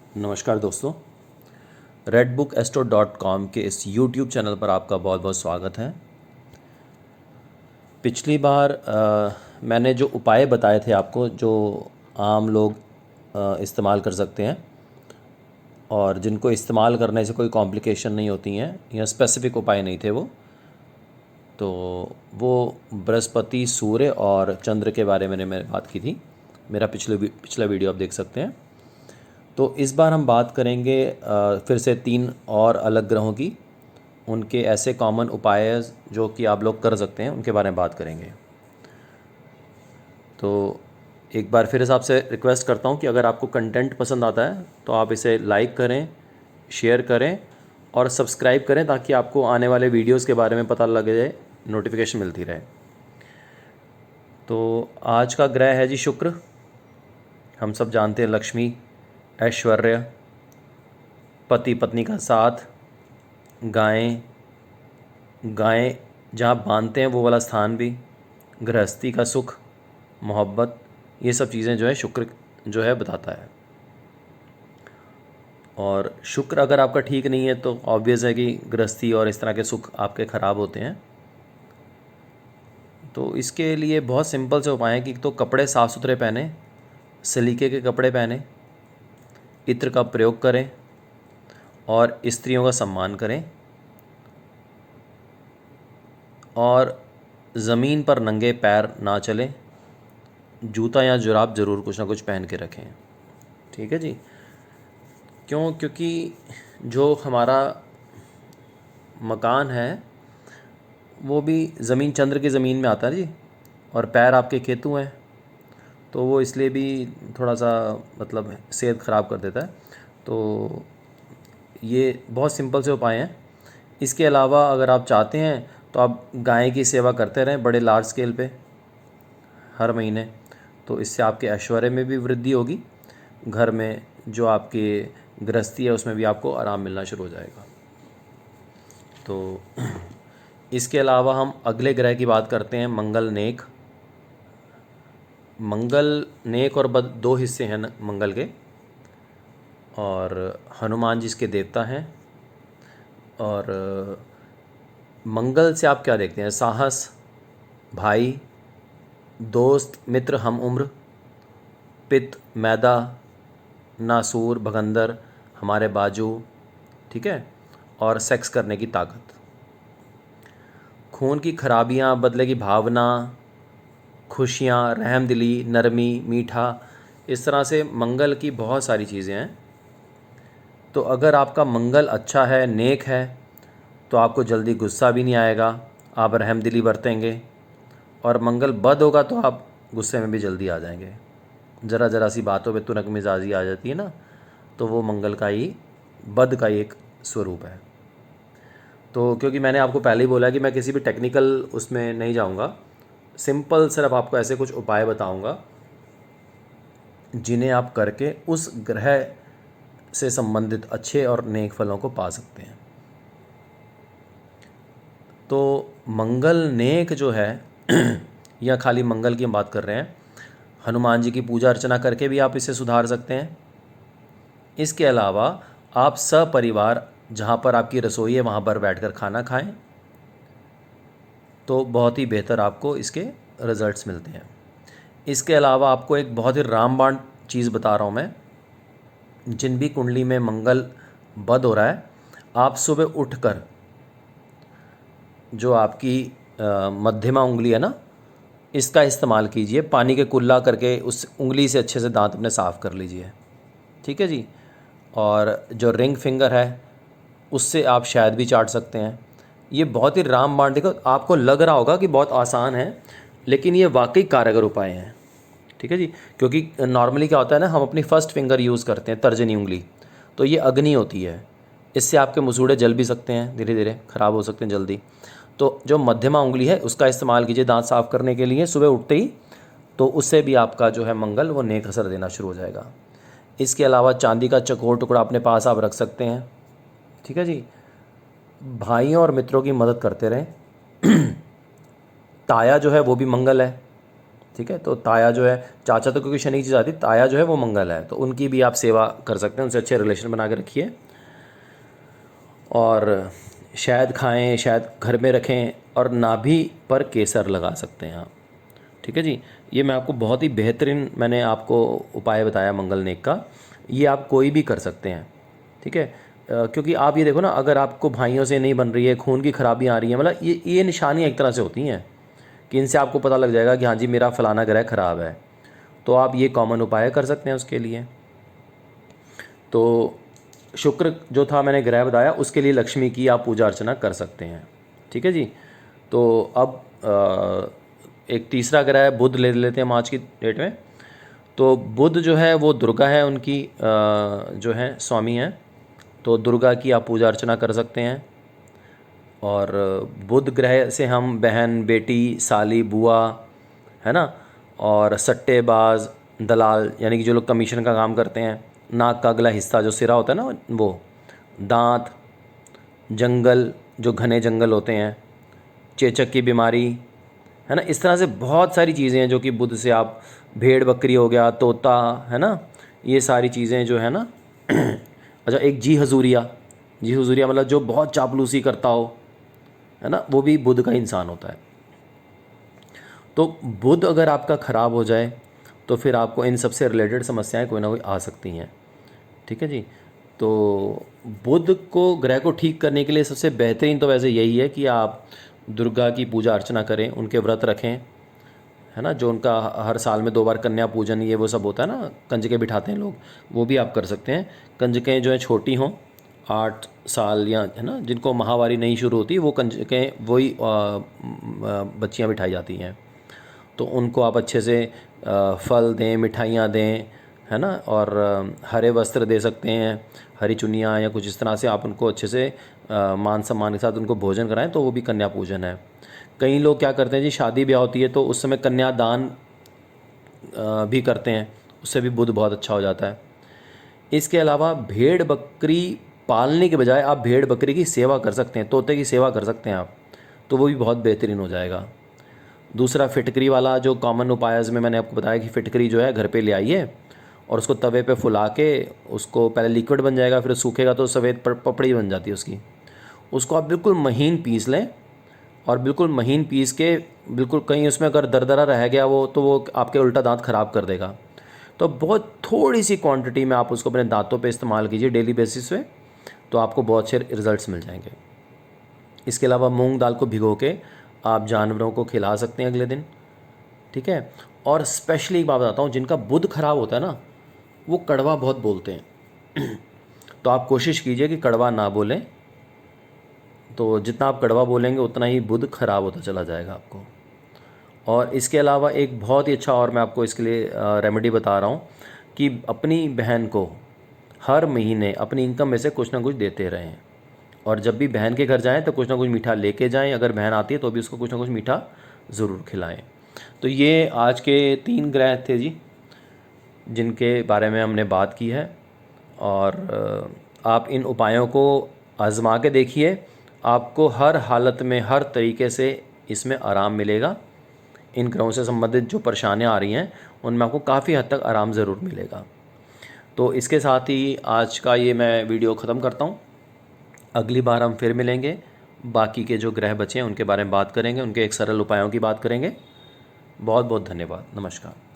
नमस्कार दोस्तों, redbookastro.com के इस YouTube चैनल पर आपका बहुत बहुत स्वागत है। पिछली बार मैंने जो उपाय बताए थे आपको, जो आम लोग इस्तेमाल कर सकते हैं और जिनको इस्तेमाल करने से कोई कॉम्प्लिकेशन नहीं होती हैं, या स्पेसिफ़िक उपाय नहीं थे तो वो बृहस्पति, सूर्य और चंद्र के बारे में मैंने बात की थी। मेरा पिछला वीडियो आप देख सकते हैं। तो इस बार हम बात करेंगे फिर से 3 और अलग ग्रहों की, उनके ऐसे कॉमन उपाय जो कि आप लोग कर सकते हैं, उनके बारे में बात करेंगे। तो एक बार फिर से आपसे रिक्वेस्ट करता हूँ कि अगर आपको कंटेंट पसंद आता है तो आप इसे लाइक करें, शेयर करें और सब्सक्राइब करें, ताकि आपको आने वाले वीडियोस के बारे में पता लग जाए, नोटिफिकेशन मिलती रहे। तो आज का ग्रह है जी शुक्र। हम सब जानते हैं लक्ष्मी, ऐश्वर्य, पति पत्नी का साथ, गायें गायें जहाँ बांधते हैं वो वाला स्थान भी, गृहस्थी का सुख, मोहब्बत, ये सब चीज़ें जो है शुक्र जो है बताता है। और शुक्र अगर आपका ठीक नहीं है तो ऑब्वियस है कि गृहस्थी और इस तरह के सुख आपके ख़राब होते हैं। तो इसके लिए बहुत सिंपल से उपाय हैं कि तो कपड़े साफ़ सुथरे पहने, सलीके के कपड़े पहने, इत्र का प्रयोग करें और स्त्रियों का सम्मान करें, और ज़मीन पर नंगे पैर ना चलें, जूता या जुराब ज़रूर कुछ ना कुछ पहन के रखें। ठीक है जी। क्योंकि जो हमारा मकान है वो भी ज़मीन, चंद्र की ज़मीन में आता है जी, और पैर आपके केतु हैं, तो वो इसलिए भी थोड़ा सा मतलब सेहत ख़राब कर देता है। तो ये बहुत सिंपल से उपाय हैं। इसके अलावा अगर आप चाहते हैं तो आप गाय की सेवा करते रहें बड़े लार्ज स्केल पे हर महीने, तो इससे आपके ऐश्वर्य में भी वृद्धि होगी, घर में जो आपकी गृहस्थी है उसमें भी आपको आराम मिलना शुरू हो जाएगा। तो इसके अलावा हम अगले ग्रह की बात करते हैं, मंगल नेक। मंगल नेक और बद 2 हिस्से हैं मंगल के, और हनुमान जी इसके देवता हैं। और मंगल से आप क्या देखते हैं? साहस, भाई, दोस्त, मित्र, हम उम्र, पित्त, मैदा, नासूर, भगंदर, हमारे बाजू, ठीक है, और सेक्स करने की ताकत, खून की खराबियाँ, बदले की भावना, खुशियाँ, रहमदिली, नरमी, मीठा, इस तरह से मंगल की बहुत सारी चीज़ें हैं। तो अगर आपका मंगल अच्छा है, नेक है, तो आपको जल्दी गुस्सा भी नहीं आएगा, आप रहमदिली बरतेंगे। और मंगल बद होगा तो आप गुस्से में भी जल्दी आ जाएंगे, ज़रा ज़रा सी बातों पे तुरंत मिजाजी आ जाती है ना, तो वो मंगल का ही, बद का ही एक स्वरूप है। तो क्योंकि मैंने आपको पहले ही बोला कि मैं किसी भी टेक्निकल उसमें नहीं जाऊंगा, सिंपल सिर्फ आपको ऐसे कुछ उपाय बताऊंगा जिन्हें आप करके उस ग्रह से संबंधित अच्छे और नेक फलों को पा सकते हैं। तो मंगल नेक जो है या खाली मंगल की हम बात कर रहे हैं, हनुमान जी की पूजा अर्चना करके भी आप इसे सुधार सकते हैं। इसके अलावा आप सपरिवार जहाँ पर आपकी रसोई है वहाँ पर बैठकर खाना खाएं, तो बहुत ही बेहतर आपको इसके रिज़ल्ट्स मिलते हैं। इसके अलावा आपको एक बहुत ही रामबाण चीज़ बता रहा हूँ मैं। जिन भी कुंडली में मंगल बद हो रहा है, आप सुबह उठकर जो आपकी मध्यमा उंगली है ना, इसका इस्तेमाल कीजिए, पानी के कुल्ला करके उस उंगली से अच्छे से दांत अपने साफ़ कर लीजिए। ठीक है जी। और जो रिंग फिंगर है उससे आप शायद भी चाट सकते हैं। ये बहुत ही रामबाण, देखो आपको लग रहा होगा कि बहुत आसान है, लेकिन ये वाकई कारगर उपाय हैं। ठीक है जी। क्योंकि नॉर्मली क्या होता है ना, हम अपनी फर्स्ट फिंगर यूज़ करते हैं, तर्जनी उंगली, तो ये अग्नि होती है, इससे आपके मसूड़े जल भी सकते हैं, धीरे धीरे ख़राब हो सकते हैं जल्दी। तो जो मध्यमा उंगली है उसका इस्तेमाल कीजिए दांत साफ़ करने के लिए सुबह उठते ही, तो उससे भी आपका जो है मंगल वो नेक असर देना शुरू हो जाएगा। इसके अलावा चांदी का चकोर टुकड़ा अपने पास आप रख सकते हैं। ठीक है जी। भाइयों और मित्रों की मदद करते रहें। ताया जो है वो भी मंगल है। ठीक है। तो ताया जो है, चाचा तो क्योंकि शनि की चीज़ आती, ताया जो है वो मंगल है, तो उनकी भी आप सेवा कर सकते हैं, उनसे अच्छे रिलेशन बना के रखिए। और शहद खाएं, शहद घर में रखें, और नाभि पर केसर लगा सकते हैं आप। ठीक है जी। ये मैं आपको बहुत ही बेहतरीन मैंने आपको उपाय बताया मंगल नेक का, ये आप कोई भी कर सकते हैं। ठीक है। क्योंकि आप ये देखो ना, अगर आपको भाइयों से नहीं बन रही है, खून की खराबी आ रही है, मतलब ये निशानियाँ एक तरह से होती हैं कि इनसे आपको पता लग जाएगा कि हाँ जी मेरा फलाना ग्रह खराब है, तो आप ये कॉमन उपाय कर सकते हैं उसके लिए। तो शुक्र जो था मैंने ग्रह बताया, उसके लिए लक्ष्मी की आप पूजा अर्चना कर सकते हैं। ठीक है जी। तो अब एक तीसरा ग्रह है बुध, ले लेते हैं हम आज की डेट में। तो बुध जो है वो दुर्गा है, उनकी जो है स्वामी हैं, तो दुर्गा की आप पूजा अर्चना कर सकते हैं। और बुध ग्रह से हम बहन, बेटी, साली, बुआ, है ना, और सट्टेबाज, दलाल, यानी कि जो लोग कमीशन का काम करते हैं, नाक का अगला हिस्सा जो सिरा होता है ना वो, दांत, जंगल, जो घने जंगल होते हैं, चेचक की बीमारी, है ना, इस तरह से बहुत सारी चीज़ें हैं जो कि बुध से आप, भेड़ बकरी हो गया, तोता, है ना, ये सारी चीज़ें जो है ना अच्छा, एक जी हजूरिया, जी हजूरिया मतलब जो बहुत चापलूसी करता हो, है ना, वो भी बुध का इंसान होता है। तो बुध अगर आपका ख़राब हो जाए तो फिर आपको इन सबसे रिलेटेड समस्याएं कोई ना कोई आ सकती हैं। ठीक है जी। तो बुध को, ग्रह को ठीक करने के लिए सबसे बेहतरीन तो वैसे यही है कि आप दुर्गा की पूजा अर्चना करें, उनके व्रत रखें, है ना, जो उनका हर साल में 2 बार कन्या पूजन ये वो सब होता है ना, कंजकें बिठाते हैं लोग, वो भी आप कर सकते हैं। कंजकें जो है छोटी हों, 8 साल या, है ना, जिनको माहवारी नहीं शुरू होती, वो कंजकें वही बच्चियाँ बिठाई जाती हैं। तो उनको आप अच्छे से फल दें, मिठाइयाँ दें, है ना, और हरे वस्त्र दे सकते हैं, हरी चुन्नियाँ या कुछ इस तरह से आप उनको अच्छे से मान सम्मान के साथ उनको भोजन कराएं, तो वो भी कन्या पूजन है। कई लोग क्या करते हैं जी, शादी ब्याह होती है तो उस समय कन्यादान भी करते हैं, उससे भी बुध बहुत अच्छा हो जाता है। इसके अलावा भेड़ बकरी पालने के बजाय आप भेड़ बकरी की सेवा कर सकते हैं, तोते की सेवा कर सकते हैं आप, तो वो भी बहुत बेहतरीन हो जाएगा। दूसरा, फिटकरी वाला जो कॉमन उपाय में मैंने आपको बताया कि फिटकरी जो है घर पे ले आइए और उसको तवे पे फुला के, उसको पहले लिक्विड बन जाएगा, फिर सूखेगा तो सफ़ेद पपड़ी बन जाती है उसकी, उसको आप बिल्कुल महीन पीस लें, और बिल्कुल महीन पीस के, बिल्कुल कहीं उसमें अगर दरदरा रह गया वो, तो वो आपके उल्टा दांत ख़राब कर देगा। तो बहुत थोड़ी सी क्वांटिटी में आप उसको अपने दांतों पे इस्तेमाल कीजिए डेली बेसिस पे, तो आपको बहुत अच्छे रिजल्ट्स मिल जाएंगे। इसके अलावा मूंग दाल को भिगो के आप जानवरों को खिला सकते हैं अगले दिन। ठीक है। और स्पेशली एक बात बताता हूँ, जिनका बुध खराब होता है ना, वो कड़वा बहुत बोलते हैं तो आप कोशिश कीजिए कि कड़वा ना बोलें, तो जितना आप कड़वा बोलेंगे उतना ही बुध खराब होता चला जाएगा आपको। और इसके अलावा एक बहुत ही अच्छा, और मैं आपको इसके लिए रेमेडी बता रहा हूँ कि अपनी बहन को हर महीने अपनी इनकम में से कुछ ना कुछ देते रहें, और जब भी बहन के घर जाएं तो कुछ ना कुछ मीठा लेके जाएं, अगर बहन आती है तो भी उसको कुछ ना कुछ मीठा ज़रूर खिलाएं। तो ये आज के 3 ग्रह थे जी, जिनके बारे में हमने बात की है। और आप इन उपायों को आज़मा के देखिए, आपको हर हालत में, हर तरीके से इसमें आराम मिलेगा। इन ग्रहों से संबंधित जो परेशानियाँ आ रही हैं उनमें आपको काफ़ी हद तक आराम ज़रूर मिलेगा। तो इसके साथ ही आज का ये मैं वीडियो ख़त्म करता हूँ। अगली बार हम फिर मिलेंगे, बाकी के जो ग्रह बचे हैं उनके बारे में बात करेंगे, उनके एक सरल उपायों की बात करेंगे। बहुत बहुत धन्यवाद। नमस्कार।